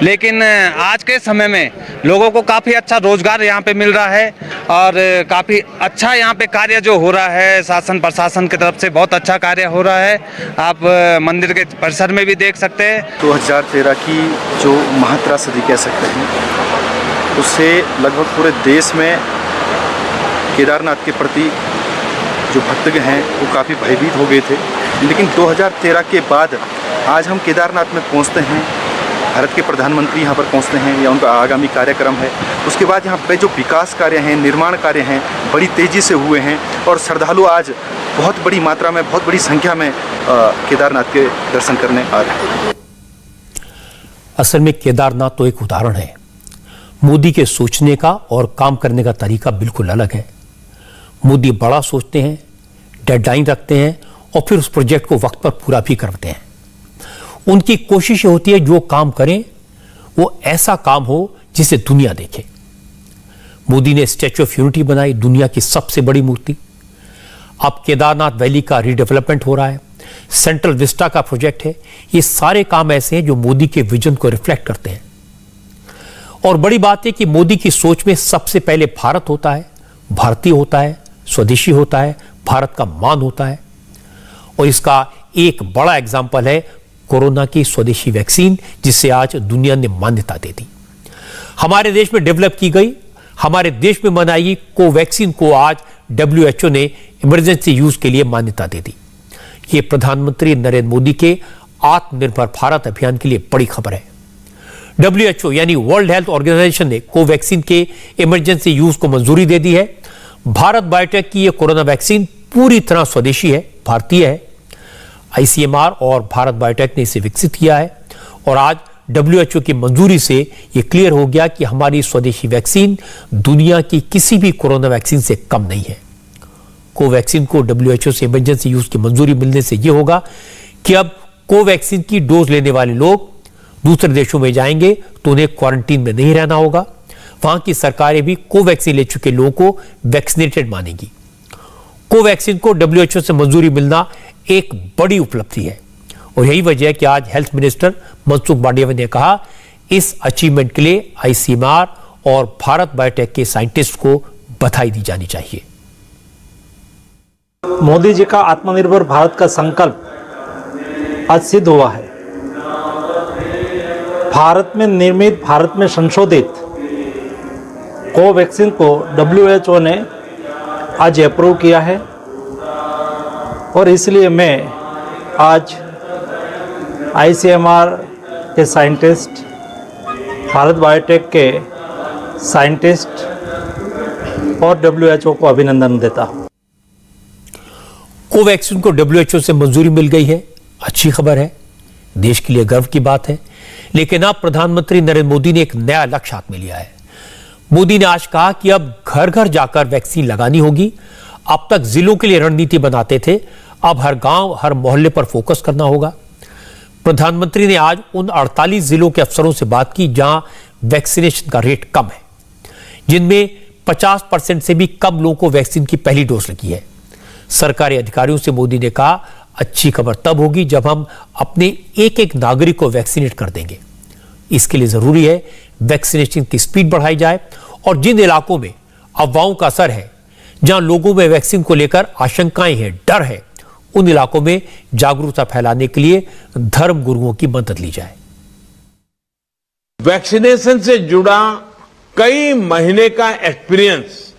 लेकिन आज के समय में लोगों को काफ़ी अच्छा रोज़गार यहाँ पे मिल रहा है और काफ़ी अच्छा यहाँ पे कार्य जो हो रहा है शासन प्रशासन की तरफ से बहुत अच्छा कार्य हो रहा है। आप मंदिर के परिसर में भी देख सकते हैं। 2013 की जो महात्रासदी कह सकते हैं, उससे लगभग पूरे देश में केदारनाथ के प्रति जो भक्तगण हैं वो काफ़ी भयभीत हो गए थे। लेकिन 2013 के बाद आज हम केदारनाथ में पहुंचते हैं, भारत के प्रधानमंत्री यहां पर पहुंचते हैं या उनका आगामी कार्यक्रम है। उसके बाद यहां पे जो विकास कार्य हैं, निर्माण कार्य हैं, बड़ी तेज़ी से हुए हैं और श्रद्धालु आज बहुत बड़ी मात्रा में, बहुत बड़ी संख्या में केदारनाथ के दर्शन करने आ रहे हैं। असल में केदारनाथ तो एक उदाहरण है। मोदी के सोचने का और काम करने का तरीका बिल्कुल अलग है। मोदी बड़ा सोचते हैं, डेडलाइन रखते हैं और फिर उस प्रोजेक्ट को वक्त पर पूरा भी करते हैं। उनकी कोशिश होती है जो काम करें वो ऐसा काम हो जिसे दुनिया देखे। मोदी ने स्टैच्यू ऑफ यूनिटी बनाई, दुनिया की सबसे बड़ी मूर्ति। अब केदारनाथ वैली का रीडेवलपमेंट हो रहा है, सेंट्रल विस्टा का प्रोजेक्ट है। ये सारे काम ऐसे हैं जो मोदी के विजन को रिफ्लेक्ट करते हैं। और बड़ी बात है कि मोदी की सोच में सबसे पहले भारत होता है, भारतीय होता है, स्वदेशी होता है, भारत का मान होता है। और इसका एक बड़ा एग्जाम्पल है कोरोना की स्वदेशी वैक्सीन, जिसे आज दुनिया ने मान्यता दे दी। हमारे देश में डेवलप की गई, हमारे देश में बनाई कोवैक्सीन को आज WHO ने इमरजेंसी यूज के लिए मान्यता दे दी। ये प्रधानमंत्री नरेंद्र मोदी के आत्मनिर्भर भारत अभियान के लिए बड़ी खबर है। WHO यानी वर्ल्ड हेल्थ ऑर्गेनाइजेशन ने कोवैक्सीन के इमरजेंसी यूज को मंजूरी दे दी है। भारत बायोटेक की यह कोरोना वैक्सीन पूरी तरह स्वदेशी है, भारतीय है। ICMR और भारत बायोटेक ने इसे विकसित किया है और आज WHO की मंजूरी से यह क्लियर हो गया कि हमारी स्वदेशी वैक्सीन दुनिया की किसी भी कोरोना वैक्सीन से कम नहीं है। कोवैक्सीन को WHO से इमरजेंसी यूज की मंजूरी मिलने से यह होगा कि अब कोवैक्सीन की डोज लेने वाले लोग दूसरे देशों में जाएंगे तो उन्हें क्वारंटीन में नहीं रहना होगा। वहां की सरकारें भी कोवैक्सीन ले चुके लोगों को वैक्सीनेटेड मानेगी। कोवैक्सीन को WHO से मंजूरी मिलना एक बड़ी उपलब्धि है और यही वजह है कि आज हेल्थ मिनिस्टर मनसुख मांडविया ने कहा इस अचीवमेंट के लिए ICMR और भारत बायोटेक के साइंटिस्ट को बधाई दी जानी चाहिए। मोदी जी का आत्मनिर्भर भारत का संकल्प आज सिद्ध हुआ है। भारत में निर्मित, भारत में संशोधित कोवैक्सीन को WHO ने आज अप्रूव किया है और इसलिए मैं आज ICMR के साइंटिस्ट, भारत बायोटेक के साइंटिस्ट और WHO को अभिनंदन देता हूं। कोवैक्सीन को WHO से मंजूरी मिल गई है, अच्छी खबर है, देश के लिए गर्व की बात है। लेकिन अब प्रधानमंत्री नरेंद्र मोदी ने एक नया लक्ष्य हाथ में लिया है। मोदी ने आज कहा कि अब घर घर जाकर वैक्सीन लगानी होगी। अब तक जिलों के लिए रणनीति बनाते थे, अब हर गांव, हर मोहल्ले पर फोकस करना होगा। प्रधानमंत्री ने आज उन 48 जिलों के अफसरों से बात की जहां वैक्सीनेशन का रेट कम है, जिनमें 50% से भी कम लोगों को वैक्सीन की पहली डोज लगी है। सरकारी अधिकारियों से मोदी ने कहा अच्छी खबर तब होगी जब हम अपने एक एक नागरिक को वैक्सीनेट कर देंगे। इसके लिए जरूरी है वैक्सीनेशन की स्पीड बढ़ाई जाए और जिन इलाकों में अफवाहों का असर है, जहां लोगों में वैक्सीन को लेकर आशंकाएं हैं, डर है, उन इलाकों में जागरूकता फैलाने के लिए धर्म गुरुओं की मदद ली जाए। वैक्सीनेशन से जुड़ा कई महीने का एक्सपीरियंस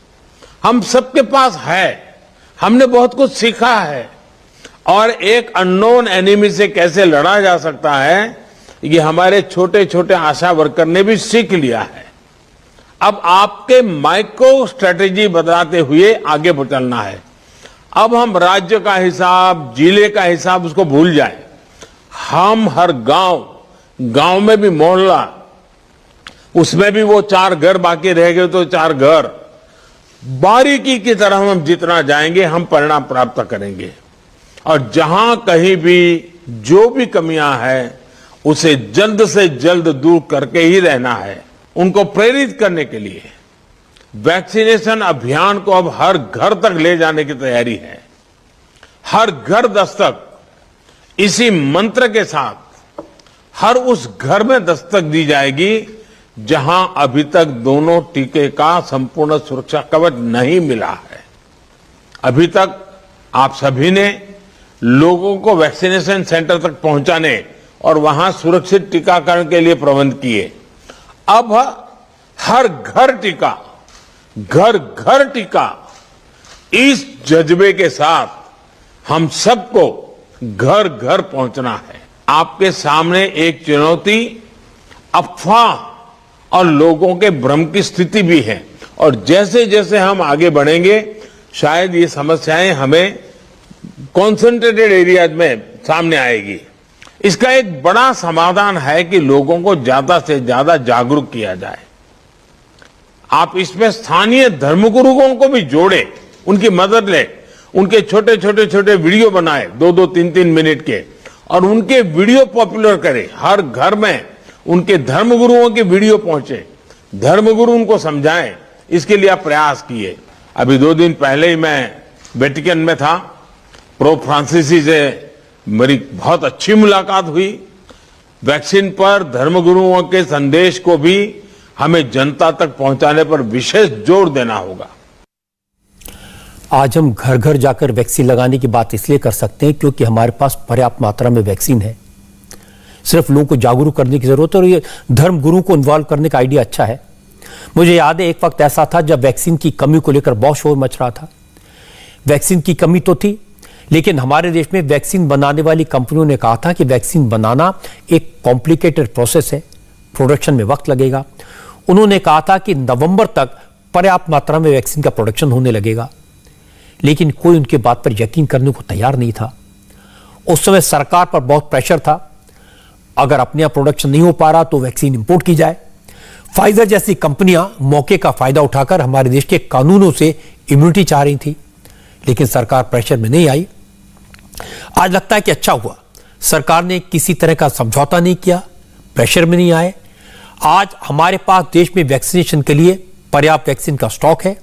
हम सबके पास है। हमने बहुत कुछ सीखा है और एक अननोन एनिमी से कैसे लड़ा जा सकता है ये हमारे छोटे छोटे आशा वर्कर ने भी सीख लिया है। अब आपके माइक्रो स्ट्रेटेजी बदलाते हुए आगे चलना है। अब हम राज्य का हिसाब, जिले का हिसाब उसको भूल जाए। हम हर गांव में भी मोहल्ला, उसमें भी वो 4 घर बाकी रह गए तो 4 घर, बारीकी की तरह हम जितना जाएंगे हम परिणाम प्राप्त करेंगे। और जहां कहीं भी जो भी कमियां हैं उसे जल्द से जल्द दूर करके ही रहना है। उनको प्रेरित करने के लिए वैक्सीनेशन अभियान को अब हर घर तक ले जाने की तैयारी है। हर घर दस्तक, इसी मंत्र के साथ हर उस घर में दस्तक दी जाएगी जहां अभी तक दोनों टीके का संपूर्ण सुरक्षा कवच नहीं मिला है। अभी तक आप सभी ने लोगों को वैक्सीनेशन सेंटर तक पहुंचाने और वहां सुरक्षित टीकाकरण के लिए प्रबंध किए। अब हर घर टीका, घर घर टीका, इस जज्बे के साथ हम सबको घर घर पहुंचना है। आपके सामने एक चुनौती अफवाह और लोगों के भ्रम की स्थिति भी है और जैसे जैसे हम आगे बढ़ेंगे शायद ये समस्याएं हमें कॉन्सेंट्रेटेड एरियाज में सामने आएगी। इसका एक बड़ा समाधान है कि लोगों को ज्यादा से ज्यादा जागरूक किया जाए। आप इसमें स्थानीय धर्मगुरुओं को भी जोड़े, उनकी मदद ले, उनके छोटे छोटे वीडियो बनाए 2-2, 3-3 मिनट के और उनके वीडियो पॉपुलर करें। हर घर में उनके धर्मगुरुओं के वीडियो पहुंचे, धर्मगुरु उनको समझाएं। इसके लिए आप प्रयास किए। अभी 2 दिन पहले ही मैं वेटिकन में था, पोप फ्रांसिस से मेरी बहुत अच्छी मुलाकात हुई। वैक्सीन पर धर्मगुरुओं के संदेश को भी हमें जनता तक पहुंचाने पर विशेष जोर देना होगा। आज हम घर घर जाकर वैक्सीन लगाने की बात इसलिए कर सकते हैं क्योंकि हमारे पास पर्याप्त मात्रा में वैक्सीन है। सिर्फ लोगों को जागरूक करने की जरूरत है और ये धर्मगुरु को इन्वॉल्व करने का आइडिया अच्छा है। मुझे याद है एक वक्त ऐसा था जब वैक्सीन की कमी को लेकर बहुत शोर मच रहा था। वैक्सीन की कमी तो थी, लेकिन हमारे देश में वैक्सीन बनाने वाली कंपनियों ने कहा था कि वैक्सीन बनाना एक कॉम्प्लिकेटेड प्रोसेस है, प्रोडक्शन में वक्त लगेगा। उन्होंने कहा था कि नवंबर तक पर्याप्त मात्रा में वैक्सीन का प्रोडक्शन होने लगेगा, लेकिन कोई उनके बात पर यकीन करने को तैयार नहीं था। उस समय सरकार पर बहुत प्रेशर था, अगर अपने यहाँ प्रोडक्शन नहीं हो पा रहा तो वैक्सीन इंपोर्ट की जाए। फाइजर जैसी कंपनियां मौके का फायदा उठाकर हमारे देश के कानूनों से इम्यूनिटी चाह रही थी, लेकिन सरकार प्रेशर में नहीं आई। आज लगता है कि अच्छा हुआ सरकार ने किसी तरह का समझौता नहीं किया, प्रेशर में नहीं आए। आज हमारे पास देश में वैक्सीनेशन के लिए पर्याप्त वैक्सीन का स्टॉक है।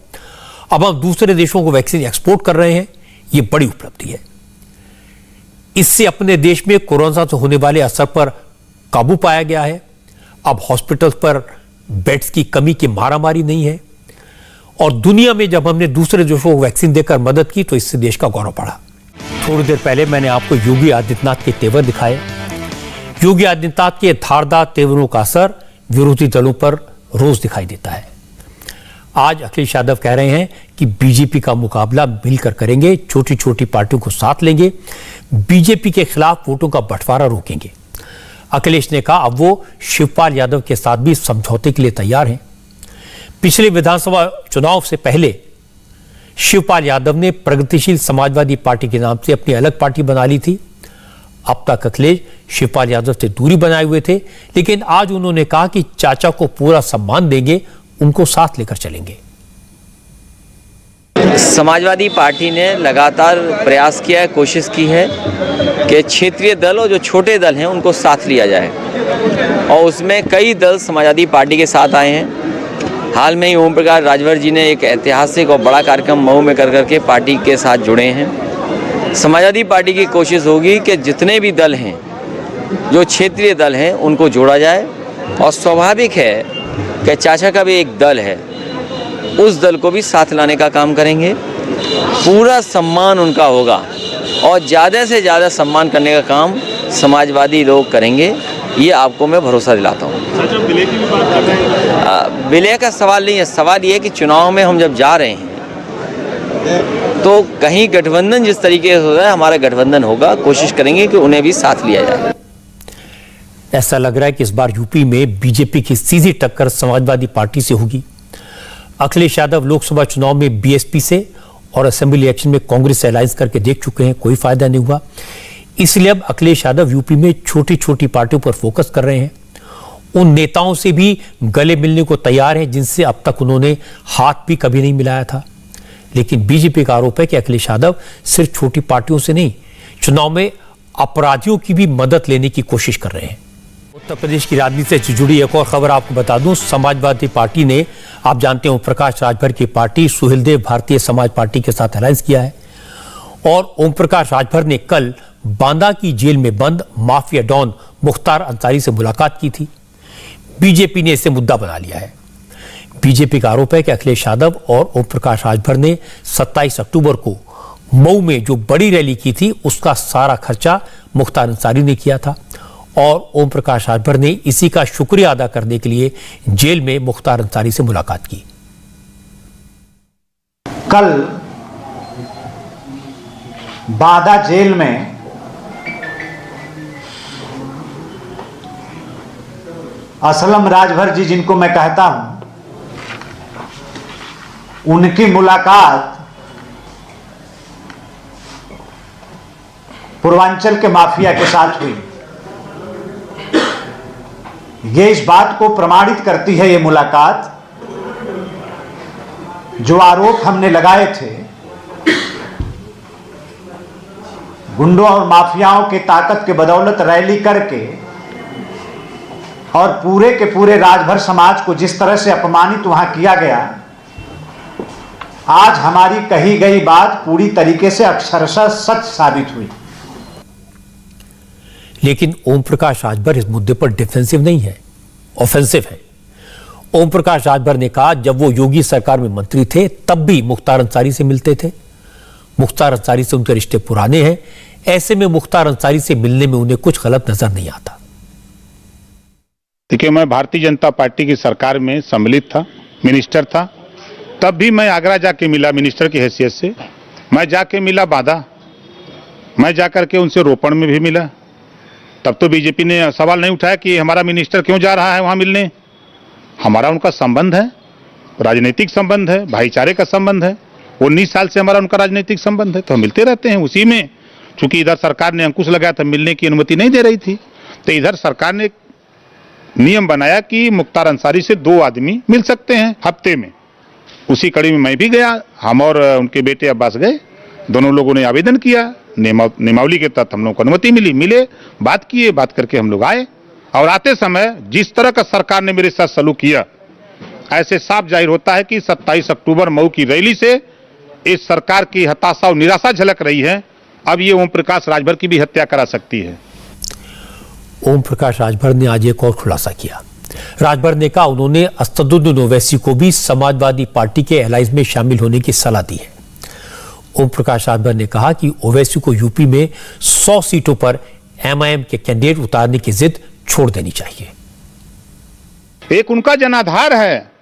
अब हम दूसरे देशों को वैक्सीन एक्सपोर्ट कर रहे हैं, यह बड़ी उपलब्धि है। इससे अपने देश में कोरोना से होने वाले असर पर काबू पाया गया है। अब हॉस्पिटल पर बेड्स की कमी की मारामारी नहीं है, और दुनिया में जब हमने दूसरे देशों को वैक्सीन देकर मदद की तो इससे देश का गौरव बढ़ा। थोड़ी देर पहले मैंने आपको योगी आदित्यनाथ के तेवर दिखाए। योगी आदित्यनाथ के धारदार तेवरों का असर विरोधी दलों पर रोज दिखाई देता है। आज अखिलेश यादव कह रहे हैं कि बीजेपी का मुकाबला मिलकर करेंगे, छोटी छोटी पार्टियों को साथ लेंगे, बीजेपी के खिलाफ वोटों का बंटवारा रोकेंगे। अखिलेश ने कहा अब वो शिवपाल यादव के साथ भी समझौते के लिए तैयार हैं। पिछले विधानसभा चुनाव से पहले शिवपाल यादव ने प्रगतिशील समाजवादी पार्टी के नाम से अपनी अलग पार्टी बना ली थी। अब तक अखिलेश शिवपाल यादव से दूरी बनाए हुए थे, लेकिन आज उन्होंने कहा कि चाचा को पूरा सम्मान देंगे, उनको साथ लेकर चलेंगे। समाजवादी पार्टी ने लगातार प्रयास किया है, कोशिश की है कि क्षेत्रीय दल और जो छोटे दल हैं उनको साथ लिया जाए, और उसमें कई दल समाजवादी पार्टी के साथ आए हैं। हाल में ही ओम प्रकाश राजभर जी ने एक ऐतिहासिक और बड़ा कार्यक्रम मऊ में कर करके पार्टी के साथ जुड़े हैं। समाजवादी पार्टी की कोशिश होगी कि जितने भी दल हैं, जो क्षेत्रीय दल हैं, उनको जोड़ा जाए, और स्वाभाविक है कि चाचा का भी एक दल है, उस दल को भी साथ लाने का काम करेंगे। पूरा सम्मान उनका होगा, और ज़्यादा से ज़्यादा सम्मान करने का काम समाजवादी लोग करेंगे, ये आपको मैं भरोसा दिलाता हूँ। विलय का सवाल नहीं है, सवाल ये है कि चुनाव में हम जब जा रहे हैं तो कहीं गठबंधन जिस तरीके से हो रहा है, हमारा गठबंधन होगा, कोशिश करेंगे कि उन्हें भी साथ लिया जाए। ऐसा लग रहा है कि इस बार यूपी में बीजेपी की सीधी टक्कर समाजवादी पार्टी से होगी। अखिलेश यादव लोकसभा चुनाव में बीएसपी से और असेंबली इलेक्शन में कांग्रेस से अलायंस करके देख चुके हैं, कोई फायदा नहीं हुआ। इसलिए अब अखिलेश यादव यूपी में छोटी छोटी पार्टियों पर फोकस कर रहे हैं। उन नेताओं से भी गले मिलने को तैयार हैं जिनसे अब तक उन्होंने हाथ भी कभी नहीं मिलाया था। लेकिन बीजेपी का आरोप है कि अखिलेश यादव सिर्फ छोटी पार्टियों से नहीं, चुनाव में अपराधियों की भी मदद लेने की कोशिश कर रहे हैं। उत्तर प्रदेश की राजनीति से जुड़ी एक और खबर आपको बता दूं, समाजवादी पार्टी ने, आप जानते हैं ओम प्रकाश राजभर की पार्टी सुहेलदेव भारतीय समाज पार्टी के साथ अलायंस किया है, और ओम प्रकाश राजभर ने कल बांदा की जेल में बंद माफिया डॉन मुख्तार अंसारी से मुलाकात की थी। बीजेपी ने इसे मुद्दा बना लिया है। बीजेपी का आरोप है कि अखिलेश यादव और ओम प्रकाश राजभर ने 27 अक्टूबर को मऊ में जो बड़ी रैली की थी उसका सारा खर्चा मुख्तार अंसारी ने किया था, और ओम प्रकाश राजभर ने इसी का शुक्रिया अदा करने के लिए जेल में मुख्तार अंसारी से मुलाकात की। कल बांदा जेल में असलम राजभर जी, जिनको मैं कहता हूं, उनकी मुलाकात पूर्वांचल के माफिया के साथ हुई। ये इस बात को प्रमाणित करती है, ये मुलाकात, जो आरोप हमने लगाए थे गुंडों और माफियाओं की ताकत के बदौलत रैली करके और पूरे के पूरे राजभर समाज को जिस तरह से अपमानित वहां किया गया, आज हमारी कही गई बात पूरी तरीके से अक्षरशः सच साबित हुई। लेकिन ओम प्रकाश राजभर इस मुद्दे पर डिफेंसिव नहीं है, ऑफेंसिव है। ओम प्रकाश राजभर ने कहा जब वो योगी सरकार में मंत्री थे तब भी मुख्तार अंसारी से मिलते थे, मुख्तार अंसारी से उनके रिश्ते पुराने हैं, ऐसे में मुख्तार अंसारी से मिलने में उन्हें कुछ गलत नजर नहीं आता। देखिए, मैं भारतीय जनता पार्टी की सरकार में सम्मिलित था, मिनिस्टर था, तब भी मैं आगरा जाके मिला मिनिस्टर की हैसियत से। मैं जाके मिला बांदा, मैं जाकर के उनसे रोपण में भी मिला, तब तो बीजेपी ने सवाल नहीं उठाया कि हमारा मिनिस्टर क्यों जा रहा है वहां मिलने। हमारा उनका संबंध है, राजनीतिक संबंध है, भाईचारे का संबंध है। 19 साल से हमारा उनका राजनीतिक संबंध है, तो हम मिलते रहते हैं उसी में। चूंकि इधर सरकार ने अंकुश लगाया था, मिलने की अनुमति नहीं दे रही थी, तो इधर सरकार ने नियम बनाया कि मुख्तार अंसारी से 2 आदमी मिल सकते हैं हफ्ते में। उसी कड़ी में मैं भी गया, हम और उनके बेटे अब्बास गए, दोनों लोगों ने आवेदन किया, नियमावली के तहत हम लोगों को अनुमति मिली, मिले, बात किए, बात करके हम लोग आए। और आते समय जिस तरह का सरकार ने मेरे साथ सलूक किया, ऐसे साफ जाहिर होता है कि 27 अक्टूबर मऊ की रैली से इस सरकार की हताशा और निराशा झलक रही है। अब ये ओम प्रकाश राजभर की भी हत्या करा सकती है। ओम प्रकाश राजभर ने आज एक और खुलासा किया। राजभर ने कहा उन्होंने असदुद्दीन ओवैसी को भी समाजवादी पार्टी के एलायंस में शामिल होने की सलाह दी है। ओम प्रकाश राजभर ने कहा कि ओवैसी को यूपी में 100 सीटों पर एमआईएम के कैंडिडेट उतारने की जिद छोड़ देनी चाहिए। एक उनका जनाधार है।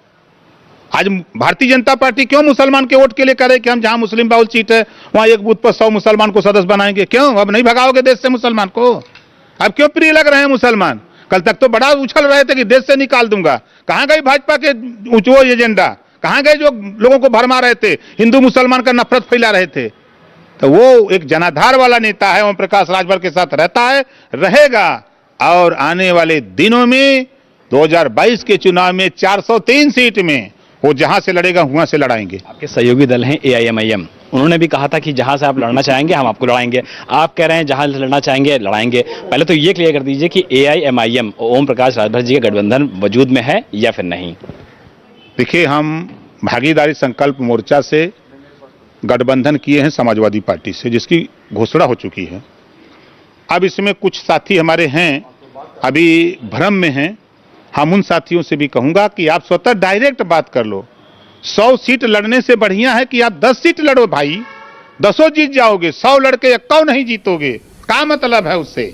आज भारतीय जनता पार्टी क्यों मुसलमान के वोट के लिए करे कि हम जहां मुस्लिम बाहुल सीट है वहां एक बूथ पर 100 मुसलमान को सदस्य बनाएंगे? क्यों? अब नहीं भगाओगे देश से मुसलमान को? अब क्यों प्रिय लग रहे हैं मुसलमान? कल तक तो बड़ा उछल रहे थे कि देश से निकाल दूंगा। कहां गई भाजपा के ऊंचो एजेंडा? कहां गए जो लोगों को भरमा रहे थे, हिंदू मुसलमान का नफरत फैला रहे थे? तो वो एक जनाधार वाला नेता है, ओम प्रकाश राजभर के साथ रहता है, रहेगा। और आने वाले दिनों में 2022 के चुनाव में 403 सीट में वो जहां से लड़ेगा वहां से लड़ाएंगे। आपके सहयोगी दल हैं AIMIM, उन्होंने भी कहा था कि जहां से आप लड़ना चाहेंगे हम आपको लड़ाएंगे। आप कह रहे हैं जहां से लड़ना चाहेंगे लड़ाएंगे। पहले तो ये क्लियर कर दीजिए कि AIMIM ओम प्रकाश राजभर जी का गठबंधन वजूद में है या फिर नहीं? देखिए, हम भागीदारी संकल्प मोर्चा से गठबंधन किए हैं समाजवादी पार्टी से, जिसकी घोषणा हो चुकी है। अब इसमें कुछ साथी हमारे हैं अभी भ्रम में हैं। हम उन साथियों से भी कहूंगा कि आप स्वतः डायरेक्ट बात कर लो। 100 सीट लड़ने से बढ़िया है कि आप 10 सीट लड़ो भाई, 10 जीत जाओगे। 100 लड़के 1 नहीं जीतोगे, क्या मतलब है उससे?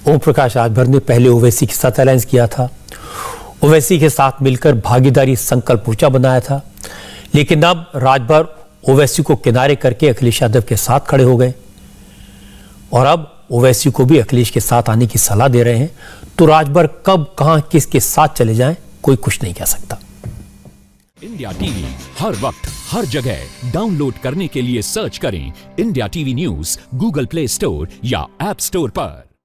ओम प्रकाश राजभर ने पहले ओवैसी के साथ अलायंस किया था, ओवैसी के साथ मिलकर भागीदारी संकल्प मोर्चा बनाया था, लेकिन अब राजभर ओवैसी को किनारे करके अखिलेश यादव के साथ खड़े हो गए और अब ओवैसी को भी अखिलेश के साथ आने की सलाह दे रहे हैं। तो राजभर कब कहां किसके साथ चले जाएं, कोई कुछ नहीं कह सकता। इंडिया टीवी हर वक्त हर जगह डाउनलोड करने के लिए सर्च करें India TV news Google play store या ऐप स्टोर पर।